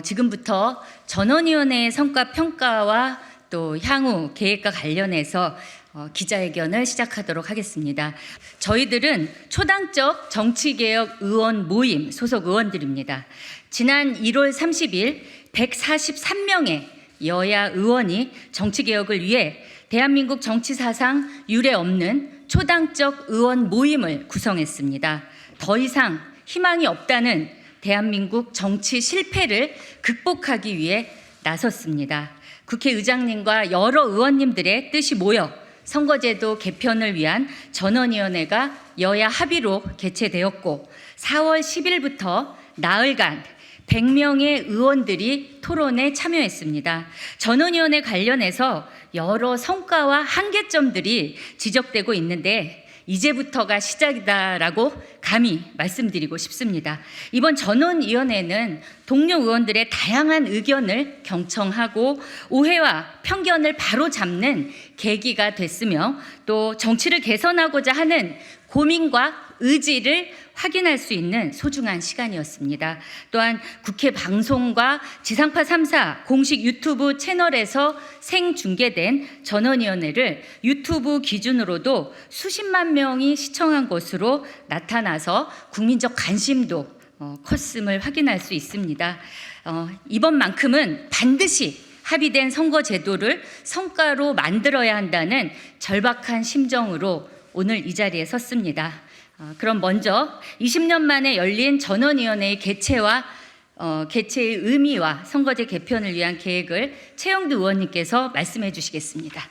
지금부터 전원위원회의 성과 평가와 또 향후 계획과 관련해서 기자회견을 시작하도록 하겠습니다. 저희들은 초당적 정치개혁 의원 모임 소속 의원들입니다. 지난 1월 30일 143명의 여야 의원이 정치개혁을 위해 대한민국 정치사상 유례 없는 초당적 의원 모임을 구성했습니다. 더 이상 희망이 없다는 대한민국 정치 실패를 극복하기 위해 나섰습니다. 국회의장님과 여러 의원님들의 뜻이 모여 선거제도 개편을 위한 전원위원회가 여야 합의로 개최되었고 4월 10일부터 나흘간 100명의 의원들이 토론에 참여했습니다. 전원위원회 관련해서 여러 성과와 한계점들이 지적되고 있는데 이제부터가 시작이다라고 감히 말씀드리고 싶습니다. 이번 전원위원회는 동료 의원들의 다양한 의견을 경청하고 오해와 편견을 바로잡는 계기가 됐으며 또 정치를 개선하고자 하는 고민과 의지를 확인할 수 있는 소중한 시간이었습니다. 또한 국회 방송과 지상파 3사 공식 유튜브 채널에서 생중계된 전원위원회를 유튜브 기준으로도 수십만 명이 시청한 것으로 나타나서 국민적 관심도 컸음을 확인할 수 있습니다. 이번만큼은 반드시 합의된 선거제도를 성과로 만들어야 한다는 절박한 심정으로 오늘 이 자리에 섰습니다. 그럼 먼저 20년 만에 열린 전원위원회의 개최의 의미와 선거제 개편을 위한 계획을 최영두 의원님께서 말씀해 주시겠습니다.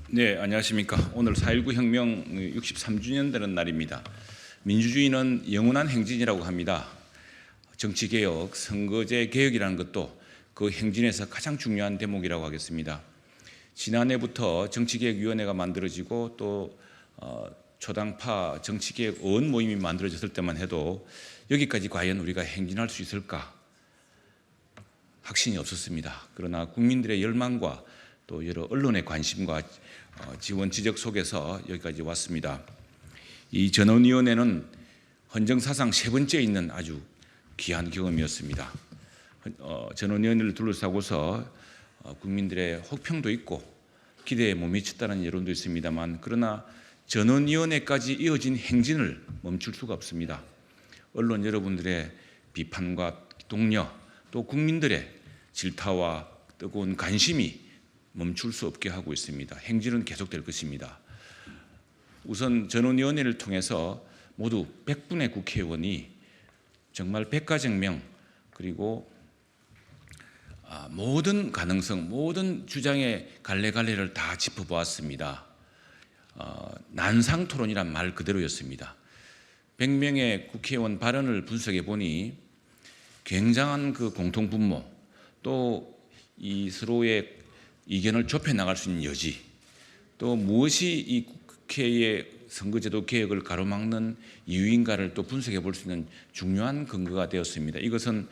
네, 안녕하십니까. 오늘 4.19 혁명 63주년 되는 날입니다. 민주주의는 영원한 행진이라고 합니다. 정치개혁, 선거제 개혁이라는 것도 그 행진에서 가장 중요한 대목이라고 하겠습니다. 지난해부터 정치개혁위원회가 만들어지고 또 초당파 정치개혁 의원 모임이 만들어졌을 때만 해도 여기까지 과연 우리가 행진할 수 있을까 확신이 없었습니다. 그러나 국민들의 열망과 또 여러 언론의 관심과 지원 지적 속에서 여기까지 왔습니다. 이 전원위원회는 헌정사상 세 번째 있는 아주 귀한 경험이었습니다. 전원위원회를 둘러싸고서 국민들의 혹평도 있고 기대에 못 미쳤다는 여론도 있습니다만 그러나 전원위원회까지 이어진 행진을 멈출 수가 없습니다. 언론 여러분들의 비판과 독려 또 국민들의 질타와 뜨거운 관심이 멈출 수 없게 하고 있습니다. 행진은 계속될 것입니다. 우선 전원위원회를 통해서 모두 100분의 국회의원이 정말 백가정명 그리고 모든 가능성, 모든 주장의 갈래갈래를 다 짚어보았습니다. 난상토론이란 말 그대로였습니다. 100명의 국회의원 발언을 분석해 보니 굉장한 그 공통분모 또 이 서로의 이견을 좁혀 나갈 수 있는 여지 또 무엇이 이 국회의 선거제도 개혁을 가로막는 이유인가를 또 분석해 볼 수 있는 중요한 근거가 되었습니다. 이것은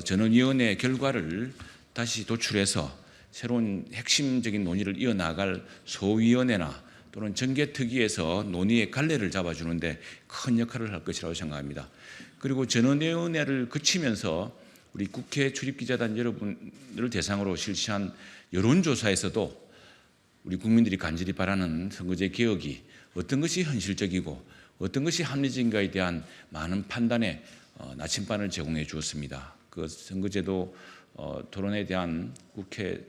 전원위원회 결과를 다시 도출해서 새로운 핵심적인 논의를 이어나갈 소위원회나 또는 정개특위에서 논의의 갈래를 잡아주는데 큰 역할을 할 것이라고 생각합니다. 그리고 전원위원회를 거치면서 우리 국회 출입기자단 여러분을 대상으로 실시한 여론조사에서도 우리 국민들이 간절히 바라는 선거제 개혁이 어떤 것이 현실적이고 어떤 것이 합리적인가에 대한 많은 판단의 나침반을 제공해 주었습니다. 그 선거제도 토론에 대한 국회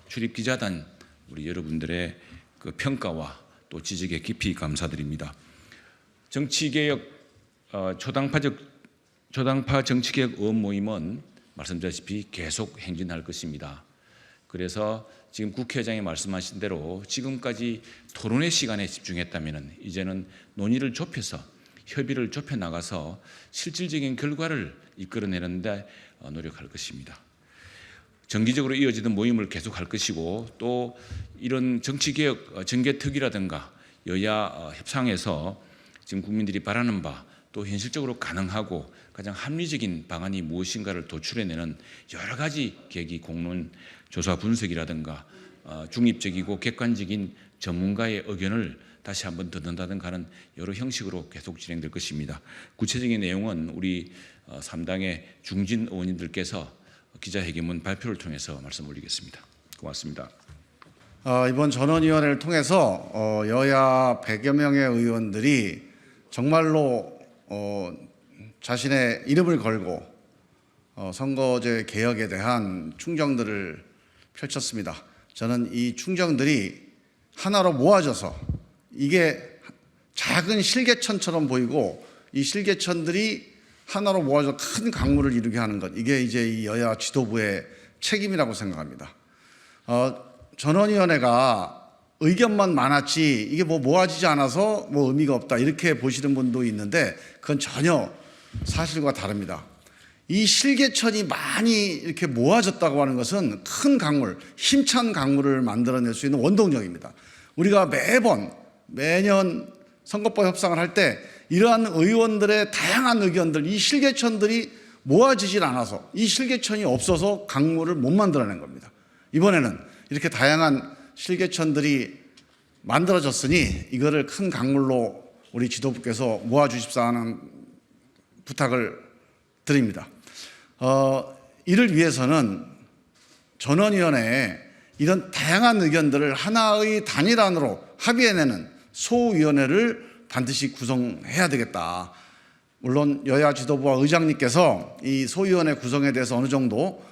출입기자단 우리 여러분들의 그 평가와 또 지적에 깊이 감사드립니다. 정치개혁 초당파 정치개혁 의원 모임은 말씀드렸다시피 계속 행진할 것입니다. 그래서 지금 국회의장이 말씀하신 대로 지금까지 토론의 시간에 집중했다면 이제는 논의를 좁혀서 협의를 좁혀 나가서 실질적인 결과를 이끌어내는 데 노력할 것입니다. 정기적으로 이어지던 모임을 계속할 것이고 또 이런 정치개혁 정개특위라든가 여야 협상에서 지금 국민들이 바라는 바 또 현실적으로 가능하고 가장 합리적인 방안이 무엇인가를 도출해내는 여러 가지 계기 공론 조사 분석이라든가 중립적이고 객관적인 전문가의 의견을 다시 한번 듣는다든가 하는 여러 형식으로 계속 진행될 것입니다. 구체적인 내용은 우리 3당의 중진 의원님들께서 기자회견문 발표를 통해서 말씀 올리겠습니다. 고맙습니다. 이번 전원위원회를 통해서 여야 100여 명의 의원들이 정말로 자신의 이름을 걸고 선거제 개혁에 대한 충정들을 펼쳤습니다. 저는 이 충정들이 하나로 모아져서 이게 작은 실개천처럼 보이고 이 실개천들이 하나로 모아져 큰 강물을 이루게 하는 것, 이게 이제 이 여야 지도부의 책임이라고 생각합니다. 전원위원회가 의견만 많았지 이게 모아지지 않아서 의미가 없다 이렇게 보시는 분도 있는데 그건 전혀 사실과 다릅니다. 이 실개천이 많이 이렇게 모아졌다고 하는 것은 큰 강물, 힘찬 강물을 만들어낼 수 있는 원동력입니다. 우리가 매년 선거법 협상을 할 때 이러한 의원들의 다양한 의견들, 이 실개천들이 모아지질 않아서 이 실개천이 없어서 강물을 못 만들어낸 겁니다. 이번에는 이렇게 다양한 실개천들이 만들어졌으니 이거를 큰 강물로 우리 지도부께서 모아주십사 하는 부탁을 드립니다. 이를 위해서는 전원위원회에 이런 다양한 의견들을 하나의 단일안으로 합의해내는 소위원회를 반드시 구성해야 되겠다. 물론 여야 지도부와 의장님께서 이 소위원회 구성에 대해서 어느 정도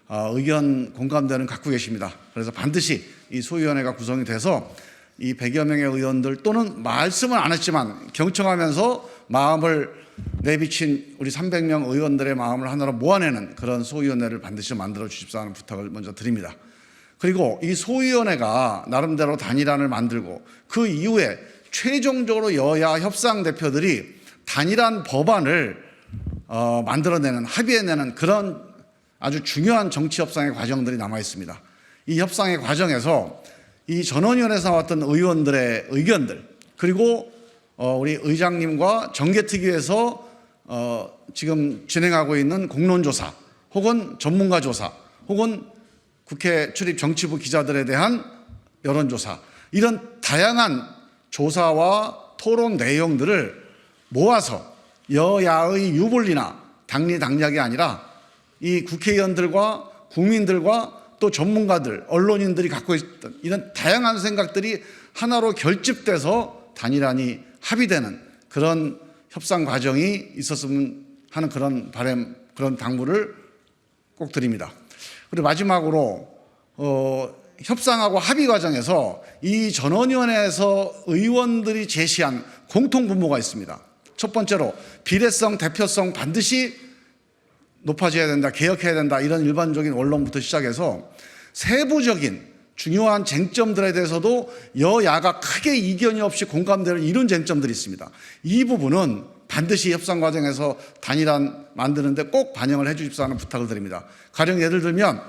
의견 공감대는 갖고 계십니다. 그래서 반드시 이 소위원회가 구성이 돼서 이 100여 명의 의원들 또는 말씀은 안 했지만 경청하면서 마음을 내비친 우리 300명 의원들의 마음을 하나로 모아내는 그런 소위원회를 반드시 만들어 주십사 하는 부탁을 먼저 드립니다. 그리고 이 소위원회가 나름대로 단일안을 만들고 그 이후에 최종적으로 여야 협상 대표들이 단일한 법안을 만들어내는, 합의해내는 그런 아주 중요한 정치 협상의 과정들이 남아 있습니다. 이 협상의 과정에서 이 전원위원회에서 나왔던 의원들의 의견들, 그리고 우리 의장님과 정개특위에서 지금 진행하고 있는 공론조사 혹은 전문가 조사 혹은 국회 출입 정치부 기자들에 대한 여론조사, 이런 다양한 조사와 토론 내용들을 모아서 여야의 유불리나 당리당략이 아니라 이 국회의원들과 국민들과 또 전문가들, 언론인들이 갖고 있던 이런 다양한 생각들이 하나로 결집돼서 단일안이 합의되는 그런 협상 과정이 있었으면 하는 그런 바람, 그런 당부를 꼭 드립니다. 그리고 마지막으로 협상하고 합의 과정에서 이 전원위원회에서 의원들이 제시한 공통 분모가 있습니다. 첫 번째로 비례성, 대표성 반드시 높아져야 된다, 개혁해야 된다, 이런 일반적인 원론부터 시작해서 세부적인 중요한 쟁점들에 대해서도 여야가 크게 이견이 없이 공감대를 이룬 쟁점들이 있습니다. 이 부분은 반드시 협상 과정에서 단일안 만드는데 꼭 반영을 해 주십사 하는 부탁을 드립니다. 가령 예를 들면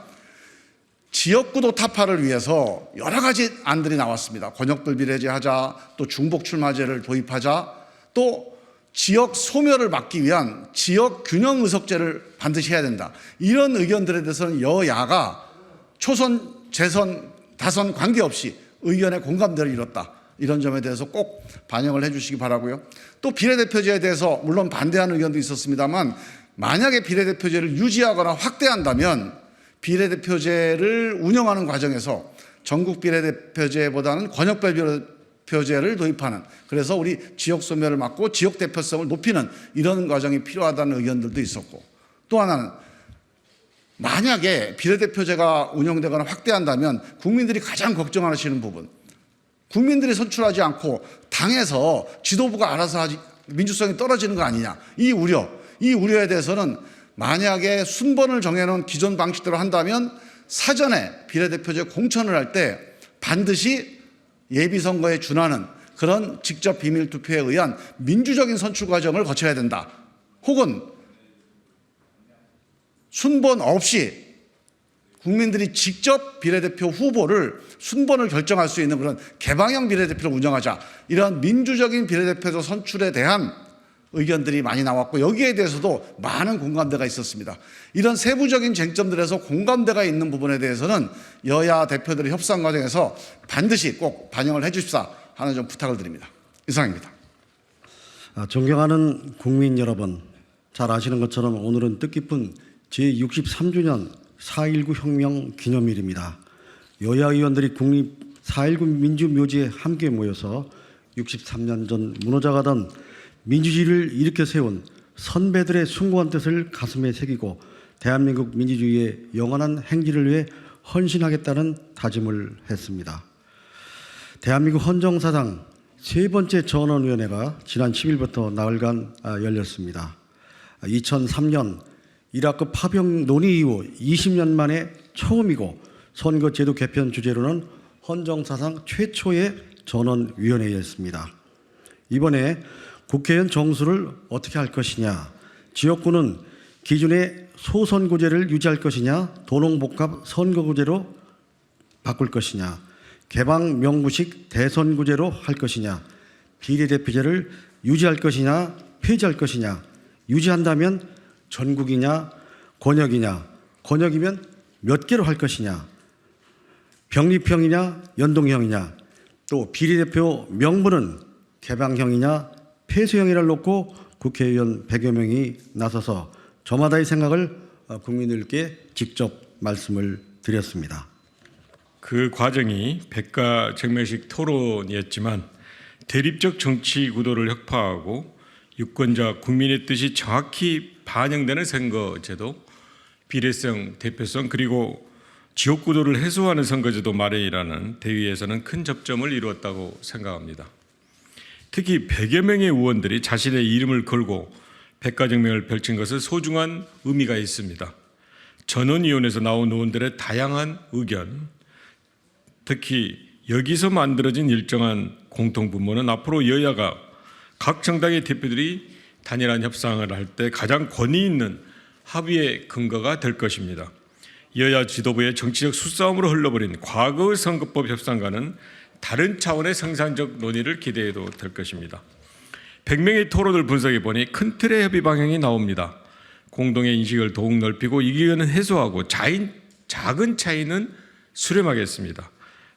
지역구도 타파를 위해서 여러 가지 안들이 나왔습니다. 권역별 비례제 하자, 또 중복 출마제를 도입하자, 또 지역 소멸을 막기 위한 지역 균형 의석제를 반드시 해야 된다. 이런 의견들에 대해서는 여야가 초선, 재선, 다선 관계없이 의견의 공감대를 이뤘다. 이런 점에 대해서 꼭 반영을 해 주시기 바라고요. 또 비례대표제에 대해서 물론 반대하는 의견도 있었습니다만 만약에 비례대표제를 유지하거나 확대한다면 비례대표제를 운영하는 과정에서 전국 비례대표제보다는 권역별 비례대표제를 도입하는, 그래서 우리 지역 소멸을 막고 지역 대표성을 높이는 이런 과정이 필요하다는 의견들도 있었고, 또 하나는 만약에 비례대표제가 운영되거나 확대한다면 국민들이 가장 걱정하시는 부분, 국민들이 선출하지 않고 당에서 지도부가 알아서 하지, 민주성이 떨어지는 거 아니냐, 이 우려에 대해서는 만약에 순번을 정해놓은 기존 방식대로 한다면 사전에 비례대표제 공천을 할 때 반드시 예비선거에 준하는 그런 직접 비밀투표에 의한 민주적인 선출 과정을 거쳐야 된다. 혹은 순번 없이 국민들이 직접 비례대표 후보를 순번을 결정할 수 있는 그런 개방형 비례대표를 운영하자. 이런 민주적인 비례대표 선출에 대한 의견들이 많이 나왔고 여기에 대해서도 많은 공감대가 있었습니다. 이런 세부적인 쟁점들에서 공감대가 있는 부분에 대해서는 여야 대표들의 협상 과정에서 반드시 꼭 반영을 해 주십사 하는 좀 부탁을 드립니다. 이상입니다. 존경하는 국민 여러분, 잘 아시는 것처럼 오늘은 뜻깊은 제63주년 4.19 혁명 기념일입니다. 여야 의원들이 국립 4.19 민주묘지에 함께 모여서 63년 전 무너져가던 민주주의를 일으켜 세운 선배들의 숭고한 뜻을 가슴에 새기고 대한민국 민주주의의 영원한 행진을 위해 헌신하겠다는 다짐을 했습니다. 대한민국 헌정사상 세 번째 전원위원회가 지난 10일부터 나흘간 열렸습니다. 2003년 이라크 파병 논의 이후 20년 만에 처음이고 선거제도 개편 주제로는 헌정사상 최초의 전원위원회였습니다. 이번에 국회의원 정수를 어떻게 할 것이냐, 지역구는 기존의 소선거제를 유지할 것이냐, 도농복합 선거구제로 바꿀 것이냐, 개방 명부식 대선구제로 할 것이냐, 비례대표제를 유지할 것이냐, 폐지할 것이냐, 유지한다면 전국이냐, 권역이냐, 권역이면 몇 개로 할 것이냐, 병립형이냐, 연동형이냐, 또 비례대표 명부는 개방형이냐, 폐쇄형이를 놓고 국회의원 100여 명이 나서서 저마다의 생각을 국민들께 직접 말씀을 드렸습니다. 그 과정이 백가정명식 토론이었지만 대립적 정치 구도를 혁파하고 유권자 국민의 뜻이 정확히 반영되는 선거제도, 비례성, 대표성 그리고 지역 구도를 해소하는 선거제도 마련이라는 대의에서는 큰 접점을 이루었다고 생각합니다. 특히 100여 명의 의원들이 자신의 이름을 걸고 백가정명을 펼친 것은 소중한 의미가 있습니다. 전원위원회에서 나온 의원들의 다양한 의견, 특히 여기서 만들어진 일정한 공통분모는 앞으로 여야가 각 정당의 대표들이 단일한 협상을 할 때 가장 권위 있는 합의의 근거가 될 것입니다. 여야 지도부의 정치적 수싸움으로 흘러버린 과거의 선거법 협상과는 다른 차원의 생산적 논의를 기대해도 될 것입니다. 100명의 토론을 분석해 보니 큰 틀의 협의 방향이 나옵니다. 공동의 인식을 더욱 넓히고 이견은 해소하고 작은 차이는 수렴하겠습니다.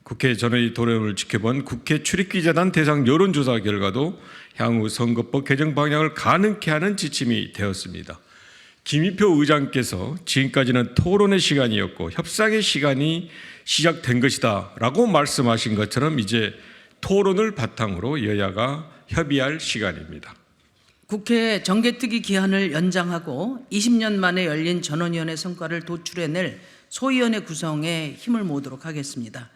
국회 전원의 토론을 지켜본 국회 출입기자단 대상 여론조사 결과도 향후 선거법 개정 방향을 가능케 하는 지침이 되었습니다. 김희표 의장께서 지금까지는 토론의 시간이었고 협상의 시간이 시작된 것이다 라고 말씀하신 것처럼 이제 토론을 바탕으로 여야가 협의할 시간입니다. 국회 정개특위 기한을 연장하고 20년 만에 열린 전원위원회 성과를 도출해낼 소위원회 구성에 힘을 모으도록 하겠습니다.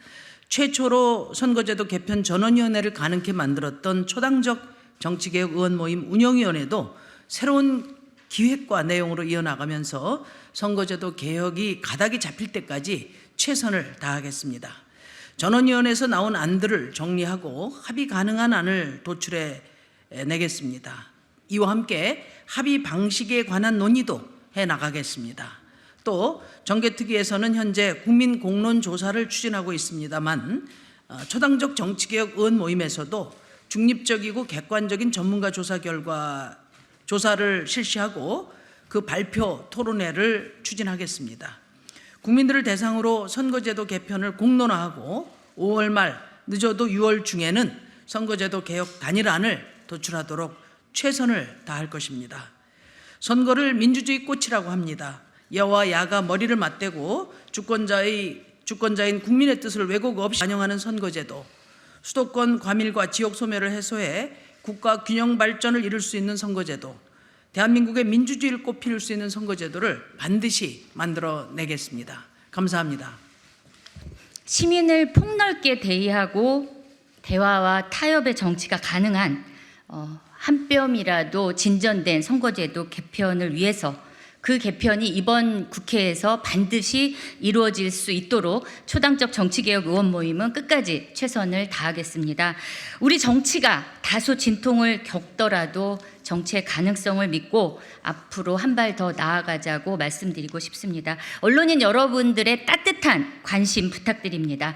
최초로 선거제도 개편 전원위원회를 가능케 만들었던 초당적 정치개혁 의원 모임 운영위원회도 새로운 기획과 내용으로 이어나가면서 선거제도 개혁이 가닥이 잡힐 때까지 최선을 다하겠습니다. 전원위원회에서 나온 안들을 정리하고 합의 가능한 안을 도출해 내겠습니다. 이와 함께 합의 방식에 관한 논의도 해나가겠습니다. 또 정개특위에서는 현재 국민 공론 조사를 추진하고 있습니다만 초당적 정치개혁 의원 모임에서도 중립적이고 객관적인 전문가 조사 결과 조사를 실시하고 그 발표 토론회를 추진하겠습니다. 국민들을 대상으로 선거제도 개편을 공론화하고 5월 말 늦어도 6월 중에는 선거제도 개혁 단일안을 도출하도록 최선을 다할 것입니다. 선거를 민주주의 꽃이라고 합니다. 여와 야가 머리를 맞대고 주권자인 국민의 뜻을 왜곡 없이 반영하는 선거제도, 수도권 과밀과 지역 소멸을 해소해 국가 균형 발전을 이룰 수 있는 선거제도, 대한민국의 민주주의를 꽃피울 수 있는 선거제도를 반드시 만들어내겠습니다. 감사합니다. 시민을 폭넓게 대의하고 대화와 타협의 정치가 가능한 한 뼘이라도 진전된 선거제도 개편을 위해서 그 개편이 이번 국회에서 반드시 이루어질 수 있도록 초당적 정치개혁 의원 모임은 끝까지 최선을 다하겠습니다. 우리 정치가 다소 진통을 겪더라도 정치의 가능성을 믿고 앞으로 한 발 더 나아가자고 말씀드리고 싶습니다. 언론인 여러분들의 따뜻한 관심 부탁드립니다.